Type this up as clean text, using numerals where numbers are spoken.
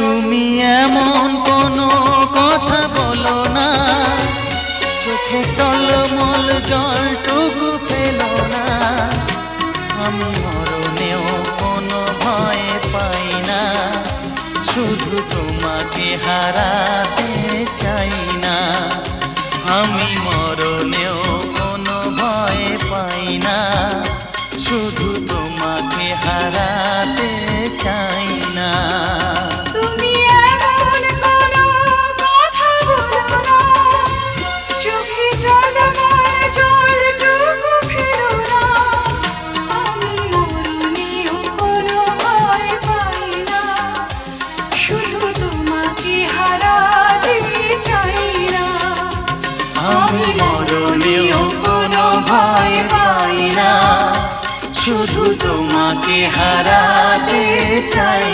তুমি এমন কোনো কথা বলো না, চোখে টলমল জলটুকু ফেলো না। আমি মরণেও কোনো ভয় পাই না, শুধু তোমাকে হারাতে চাই না। আমি মরণেও কোনো ভয় পাই না, শুধু তোমাকে হারাতে চাই না। তুমি এমন কোনো কথা বলো না, চোখে টলমল জলটুকু ফেলো না। আমি মরণেও কোনো ভয় পাই না, শুধু তোমাকে হারাতে চাই না। আমি মরণেও কোনো ভয় পাই না, শুধু তোমাকে হারাতে চাই।